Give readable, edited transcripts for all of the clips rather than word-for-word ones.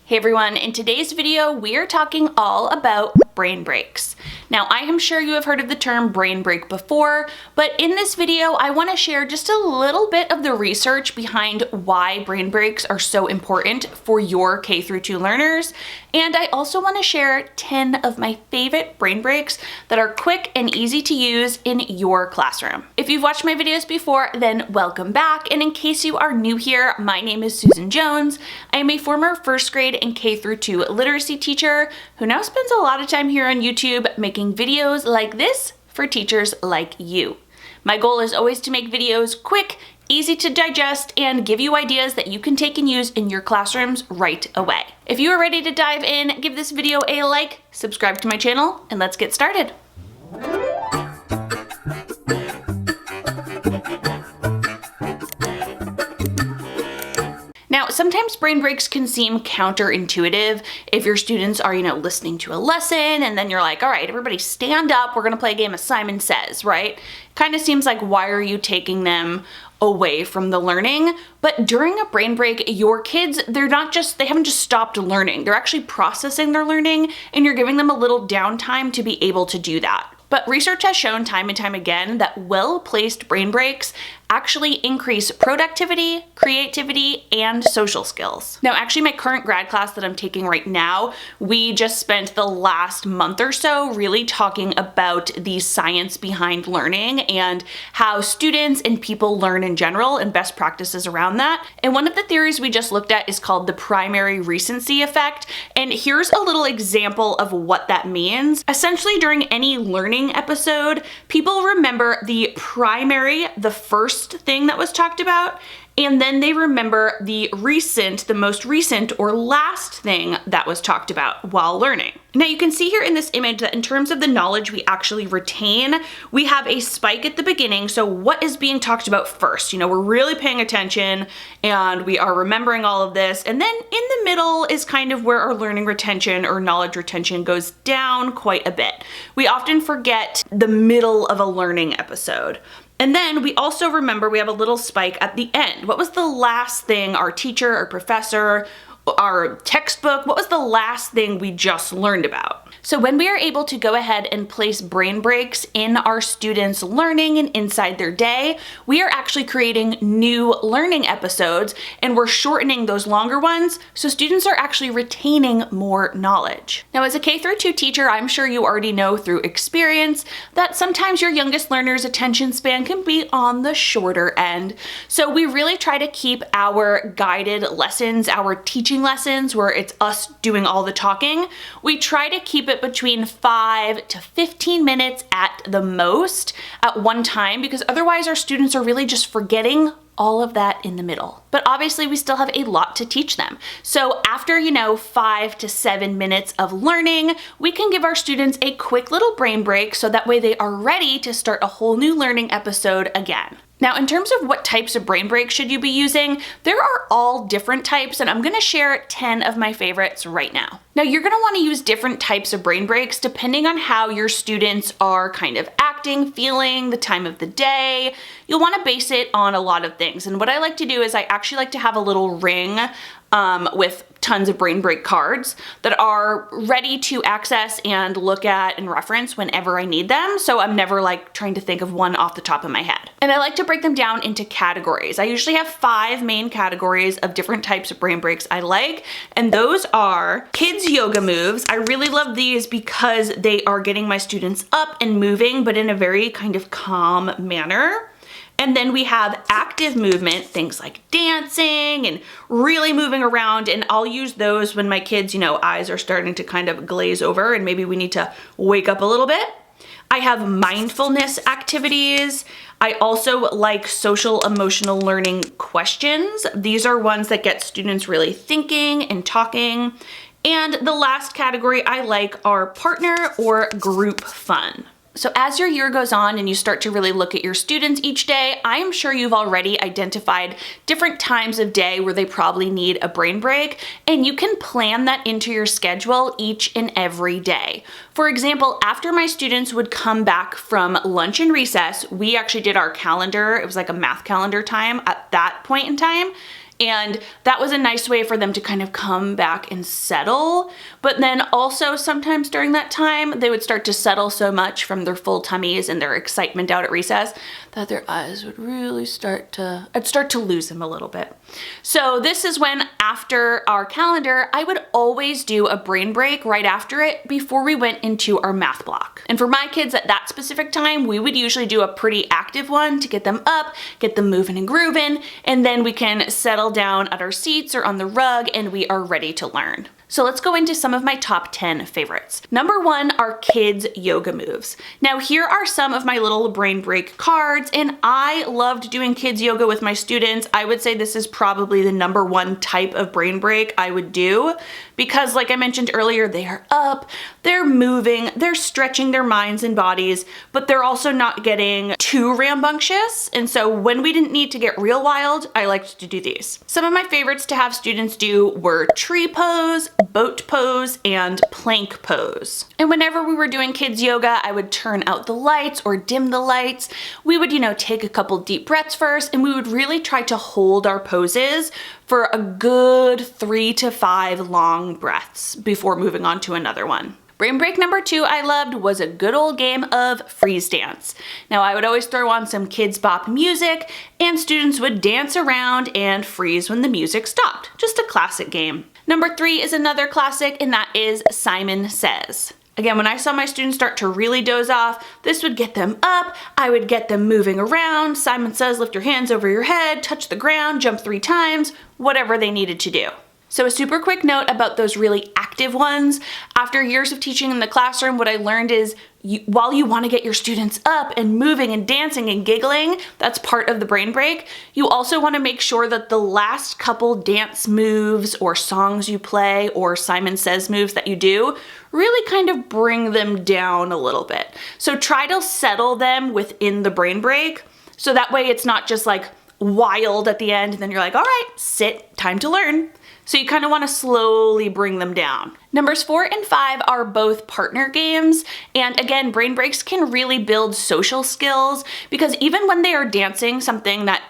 Hey everyone, in today's video, we are talking all about brain breaks. Now, I am sure you have heard of the term brain break before, but in this video, I want to share just a little bit of the research behind why brain breaks are so important for your K-2 learners. And I also want to share 10 of my favorite brain breaks that are quick and easy to use in your classroom. If you've watched my videos before, then welcome back. And in case you are new here, my name is Susan Jones. I am a former first grade and K-2 literacy teacher who now spends a lot of time here on YouTube making videos like this for teachers like you. My goal is always to make videos quick, easy to digest, and give you ideas that you can take and use in your classrooms right away. If you are ready to dive in, give this video a like, subscribe to my channel, and let's get started. Now, sometimes brain breaks can seem counterintuitive if your students are, listening to a lesson and then you're like, all right, everybody stand up, we're gonna play a game of Simon Says, right? Kind of seems like, why are you taking them away from the learning? But during a brain break, your kids, they haven't just stopped learning, they're actually processing their learning, and you're giving them a little downtime to be able to do that. But research has shown time and time again that well-placed brain breaks actually increase productivity, creativity, and social skills. Now, actually, my current grad class that I'm taking right now, we just spent the last month or so really talking about the science behind learning and how students and people learn in general and best practices around that. And one of the theories we just looked at is called the primary recency effect. And here's a little example of what that means. Essentially, during any learning episode, people remember the first thing that was talked about, and then they remember the most recent or last thing that was talked about while learning. Now you can see here in this image that in terms of the knowledge we actually retain, we have a spike at the beginning. So what is being talked about first? We're really paying attention and we are remembering all of this. And then in the middle is kind of where our learning retention or knowledge retention goes down quite a bit. We often forget the middle of a learning episode. And then we also remember we have a little spike at the end. What was the last thing our teacher or professor, our textbook, what was the last thing we just learned about? So when we are able to go ahead and place brain breaks in our students' learning and inside their day, we are actually creating new learning episodes, and we're shortening those longer ones so students are actually retaining more knowledge. Now, as a K-2 teacher, I'm sure you already know through experience that sometimes your youngest learner's attention span can be on the shorter end. So we really try to keep our guided lessons, our teaching lessons, where it's us doing all the talking, we try to keep it between 5 to 15 minutes at the most at one time, because otherwise our students are really just forgetting all of that in the middle. But obviously we still have a lot to teach them. So after, 5 to 7 minutes of learning, we can give our students a quick little brain break so that way they are ready to start a whole new learning episode again. Now, in terms of what types of brain breaks should you be using, there are all different types, and I'm gonna share 10 of my favorites right now. Now, you're gonna wanna use different types of brain breaks depending on how your students are kind of acting, feeling, the time of the day. You'll wanna base it on a lot of things. And what I like to do is I actually like to have a little ring with tons of brain break cards that are ready to access and look at and reference whenever I need them. So I'm never like trying to think of one off the top of my head. And I like to break them down into categories. I usually have 5 main categories of different types of brain breaks I like. And those are kids yoga moves. I really love these because they are getting my students up and moving, but in a very kind of calm manner. And then we have active movement, things like dancing and really moving around. And I'll use those when my kids, eyes are starting to kind of glaze over and maybe we need to wake up a little bit. I have mindfulness activities. I also like social emotional learning questions. These are ones that get students really thinking and talking. And the last category I like are partner or group fun. So as your year goes on and you start to really look at your students each day, I am sure you've already identified different times of day where they probably need a brain break, and you can plan that into your schedule each and every day. For example, after my students would come back from lunch and recess, we actually did our calendar. It was like a math calendar time at that point in time. And that was a nice way for them to kind of come back and settle. But then also sometimes during that time, they would start to settle so much from their full tummies and their excitement out at recess that their eyes would really I'd start to lose them a little bit. So this is when, after our calendar, I would always do a brain break right after it before we went into our math block. And for my kids at that specific time, we would usually do a pretty active one to get them up, get them moving and grooving, and then we can settle down at our seats or on the rug and we are ready to learn. So let's go into some of my top 10 favorites. Number 1 are kids yoga moves. Now here are some of my little brain break cards, and I loved doing kids yoga with my students. I would say this is probably the number 1 type of brain break I would do because, like I mentioned earlier, they are up, they're moving, they're stretching their minds and bodies, but they're also not getting too rambunctious. And so when we didn't need to get real wild, I liked to do these. Some of my favorites to have students do were tree pose, boat pose, and plank pose. And whenever we were doing kids yoga, I would turn out the lights or dim the lights. We would, take a couple deep breaths first, and we would really try to hold our poses for a good 3 to 5 long breaths before moving on to another one. Brain break number 2 I loved was a good old game of freeze dance. Now I would always throw on some Kids Bop music and students would dance around and freeze when the music stopped. Just a classic game. Number 3 is another classic, and that is Simon Says. Again, when I saw my students start to really doze off, this would get them up, I would get them moving around. Simon Says, lift your hands over your head, touch the ground, jump 3 times, whatever they needed to do. So a super quick note about those really active ones. After years of teaching in the classroom, what I learned is while you want to get your students up and moving and dancing and giggling, that's part of the brain break, you also want to make sure that the last couple dance moves or songs you play or Simon Says moves that you do really kind of bring them down a little bit. So try to settle them within the brain break so that way it's not just like wild at the end and then you're like, all right, sit, time to learn. So you kind of want to slowly bring them down. Numbers 4 and 5 are both partner games. And again, brain breaks can really build social skills because even when they are dancing, something that,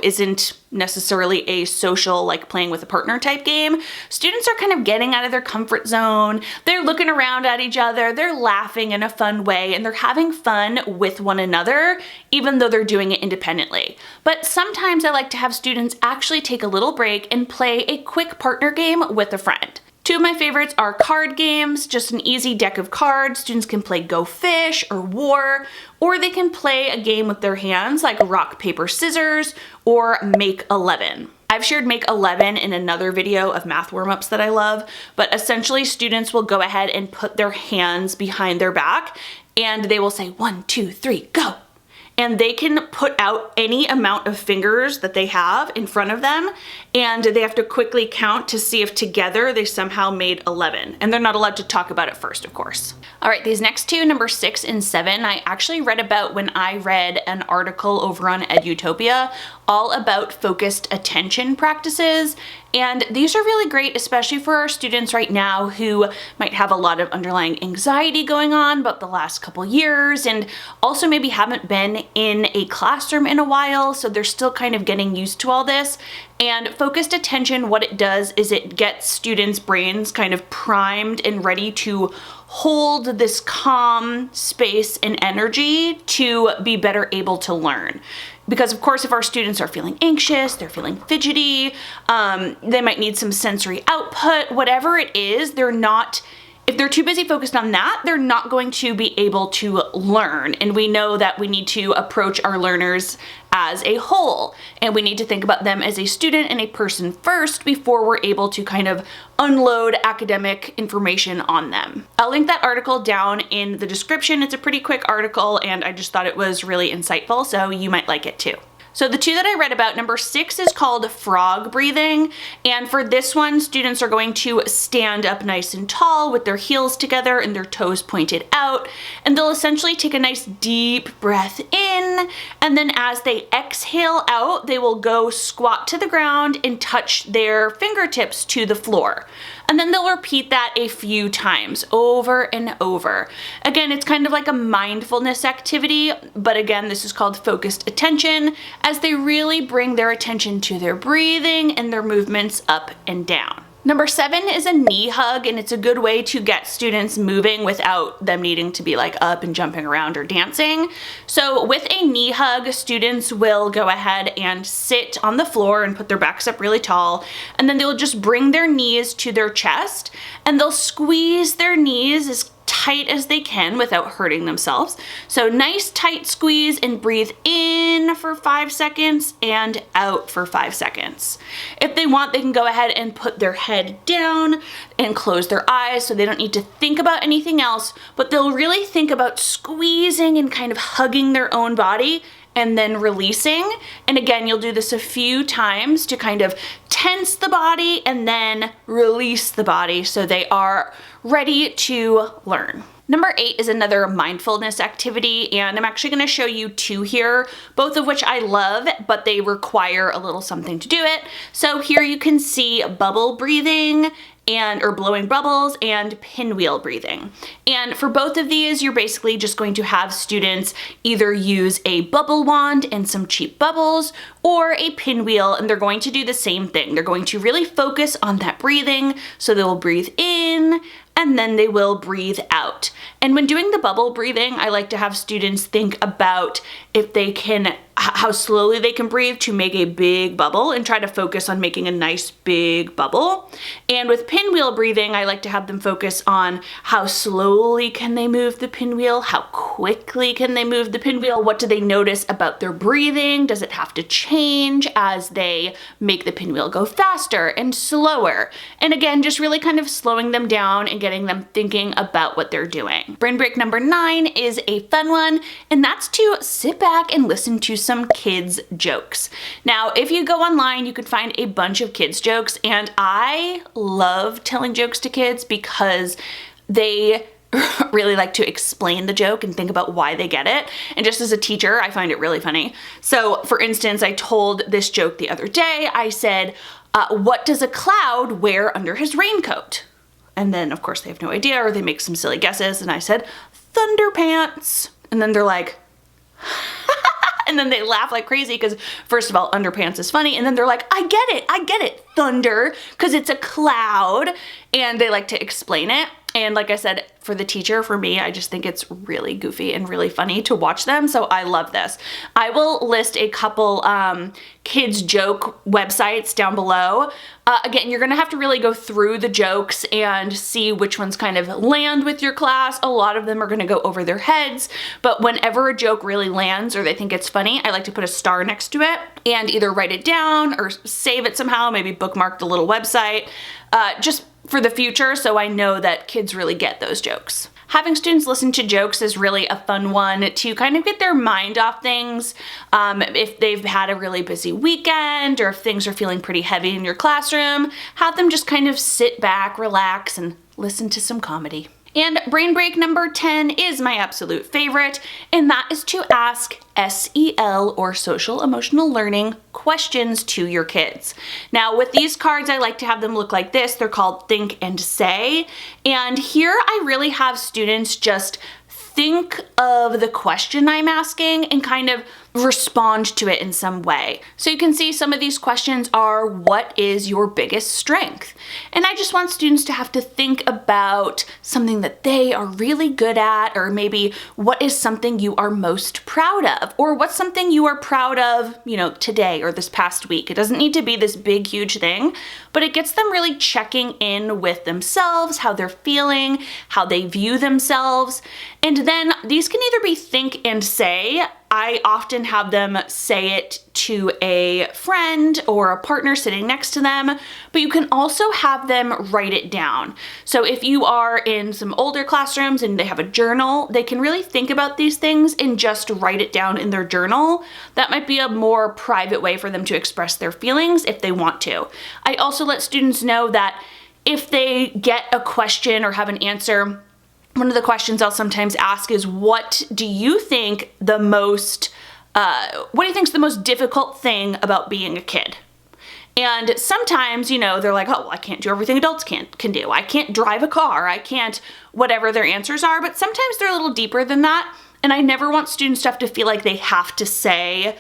isn't necessarily a social, like playing with a partner type game, students are kind of getting out of their comfort zone. They're looking around at each other, they're laughing in a fun way, and they're having fun with one another, even though they're doing it independently. But sometimes I like to have students actually take a little break and play a quick partner game with a friend. 2 of my favorites are card games, just an easy deck of cards. Students can play Go Fish or War, or they can play a game with their hands like Rock, Paper, Scissors or Make 11. I've shared Make 11 in another video of math warm-ups that I love, but essentially students will go ahead and put their hands behind their back and they will say 1, 2, 3, go. And they can put out any amount of fingers that they have in front of them, and they have to quickly count to see if together they somehow made 11. And they're not allowed to talk about it first, of course. All right, these next 2, number 6 and 7, I actually read about when I read an article over on Edutopia all about focused attention practices. And these are really great, especially for our students right now who might have a lot of underlying anxiety going on about the last couple years and also maybe haven't been in a classroom in a while, so they're still kind of getting used to all this. And focused attention, what it does is it gets students' brains kind of primed and ready to hold this calm space and energy to be better able to learn. Because of course, if our students are feeling anxious, they're feeling fidgety, they might need some sensory output, whatever it is, if they're too busy focused on that, they're not going to be able to learn. And we know that we need to approach our learners as a whole, and we need to think about them as a student and a person first before we're able to kind of unload academic information on them. I'll link that article down in the description. It's a pretty quick article and I just thought it was really insightful, so you might like it too. So the 2 that I read about, number 6 is called frog breathing. And for this one, students are going to stand up nice and tall with their heels together and their toes pointed out. And they'll essentially take a nice deep breath in. And then as they exhale out, they will go squat to the ground and touch their fingertips to the floor. And then they'll repeat that a few times over and over. Again, it's kind of like a mindfulness activity, but again, this is called focused attention, as they really bring their attention to their breathing and their movements up and down. Number 7 is a knee hug, and it's a good way to get students moving without them needing to be like up and jumping around or dancing. So with a knee hug, students will go ahead and sit on the floor and put their backs up really tall, and then they'll just bring their knees to their chest, and they'll squeeze their knees as tight as they can without hurting themselves. So nice tight squeeze, and breathe in for 5 seconds and out for 5 seconds. If they want, they can go ahead and put their head down and close their eyes so they don't need to think about anything else, but they'll really think about squeezing and kind of hugging their own body and then releasing. And again, you'll do this a few times to kind of tense the body and then release the body so they are ready to learn. Number 8 is another mindfulness activity, and I'm actually going to show you 2 here, both of which I love, but they require a little something to do it. So here you can see bubble breathing or blowing bubbles and pinwheel breathing. And for both of these, you're basically just going to have students either use a bubble wand and some cheap bubbles or a pinwheel, and they're going to do the same thing. They're going to really focus on that breathing, so they will breathe in and then they will breathe out. And when doing the bubble breathing, I like to have students think about if they can, how slowly they can breathe to make a big bubble, and try to focus on making a nice big bubble. And with pinwheel breathing, I like to have them focus on how slowly can they move the pinwheel, how quickly can they move the pinwheel, what do they notice about their breathing, does it have to change as they make the pinwheel go faster and slower. And again, just really kind of slowing them down and getting them thinking about what they're doing. Brain break number 9 is a fun one, and that's to sit back and listen to some kids' jokes. Now, if you go online, you could find a bunch of kids' jokes, and I love telling jokes to kids because they really like to explain the joke and think about why they get it. And just as a teacher, I find it really funny. So for instance, I told this joke the other day. I said, what does a cloud wear under his raincoat? And then of course they have no idea, or they make some silly guesses. And I said, thunder pants. And then they're like, and then they laugh like crazy because first of all, underpants is funny. And then they're like, I get it, thunder, because it's a cloud. And they like to explain it. And like I said, for the teacher, for me, I just think it's really goofy and really funny to watch them. So I love this. I will list a couple kids joke websites down below. Again, you're gonna have to really go through the jokes and see which ones kind of land with your class. A lot of them are gonna go over their heads, but whenever a joke really lands or they think it's funny, I like to put a star next to it and either write it down or save it somehow, maybe bookmark the little website, just for the future, so I know that kids really get those jokes. Having students listen to jokes is really a fun one to kind of get their mind off things. If they've had a really busy weekend or if things are feeling pretty heavy in your classroom, have them just kind of sit back, relax, and listen to some comedy. And brain break number 10 is my absolute favorite, and that is to ask SEL or social emotional learning questions to your kids. Now with these cards, I like to have them look like this. They're called Think and Say. And here I really have students just think of the question I'm asking and kind of respond to it in some way. So you can see some of these questions are, what is your biggest strength? And I just want students to have to think about something that they are really good at, or maybe what is something you are most proud of, or what's something you are proud of, today or this past week. It doesn't need to be this big, huge thing, but it gets them really checking in with themselves, how they're feeling, how they view themselves. And then these can either be think and say. I often have them say it to a friend or a partner sitting next to them, but you can also have them write it down. So if you are in some older classrooms and they have a journal, they can really think about these things and just write it down in their journal. That might be a more private way for them to express their feelings if they want to. I also let students know that if they get a question or have an answer, one of the questions I'll sometimes ask is, what do you think is the most difficult thing about being a kid? And sometimes, you know, they're like, oh, well, I can't do everything adults can do. I can't drive a car. I can't, whatever their answers are. But sometimes they're a little deeper than that. And I never want students to have to feel like they have to say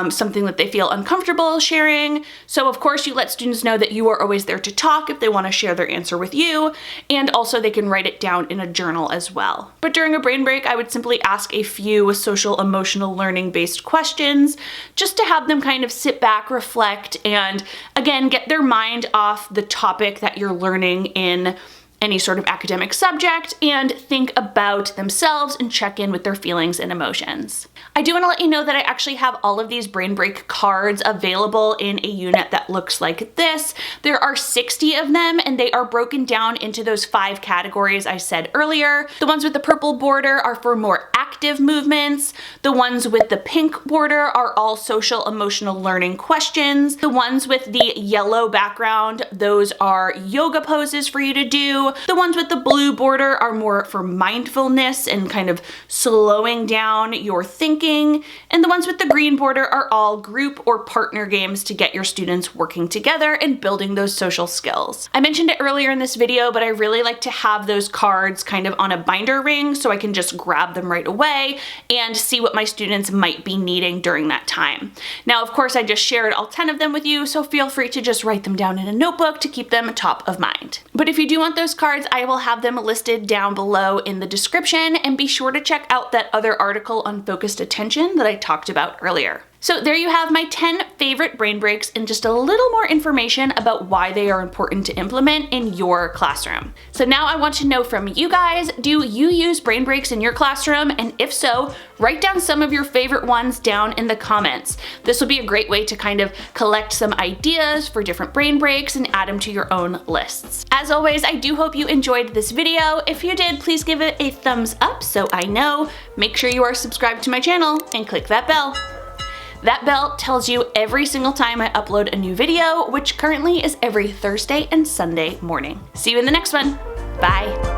something that they feel uncomfortable sharing. So of course you let students know that you are always there to talk if they want to share their answer with you, and also they can write it down in a journal as well. But during a brain break, I would simply ask a few social emotional learning based questions just to have them kind of sit back, reflect, and again, get their mind off the topic that you're learning in any sort of academic subject and think about themselves and check in with their feelings and emotions. I do want to let you know that I actually have all of these brain break cards available in a unit that looks like this. There are 60 of them and they are broken down into those 5 categories I said earlier. The ones with the purple border are for more active movements. The ones with the pink border are all social emotional learning questions. The ones with the yellow background, those are yoga poses for you to do. The ones with the blue border are more for mindfulness and kind of slowing down your thinking. And the ones with the green border are all group or partner games to get your students working together and building those social skills. I mentioned it earlier in this video, but I really like to have those cards kind of on a binder ring so I can just grab them right away and see what my students might be needing during that time. Now, of course, I just shared all 10 of them with you, so feel free to just write them down in a notebook to keep them top of mind. But if you do want those cards, I will have them listed down below in the description, and be sure to check out that other article on focused attention that I talked about earlier. So there you have my 10 favorite brain breaks and just a little more information about why they are important to implement in your classroom. So now I want to know from you guys, do you use brain breaks in your classroom? And if so, write down some of your favorite ones down in the comments. This will be a great way to kind of collect some ideas for different brain breaks and add them to your own lists. As always, I do hope you enjoyed this video. If you did, please give it a thumbs up so I know. Make sure you are subscribed to my channel and click that bell. That bell tells you every single time I upload a new video, which currently is every Thursday and Sunday morning. See you in the next one. Bye.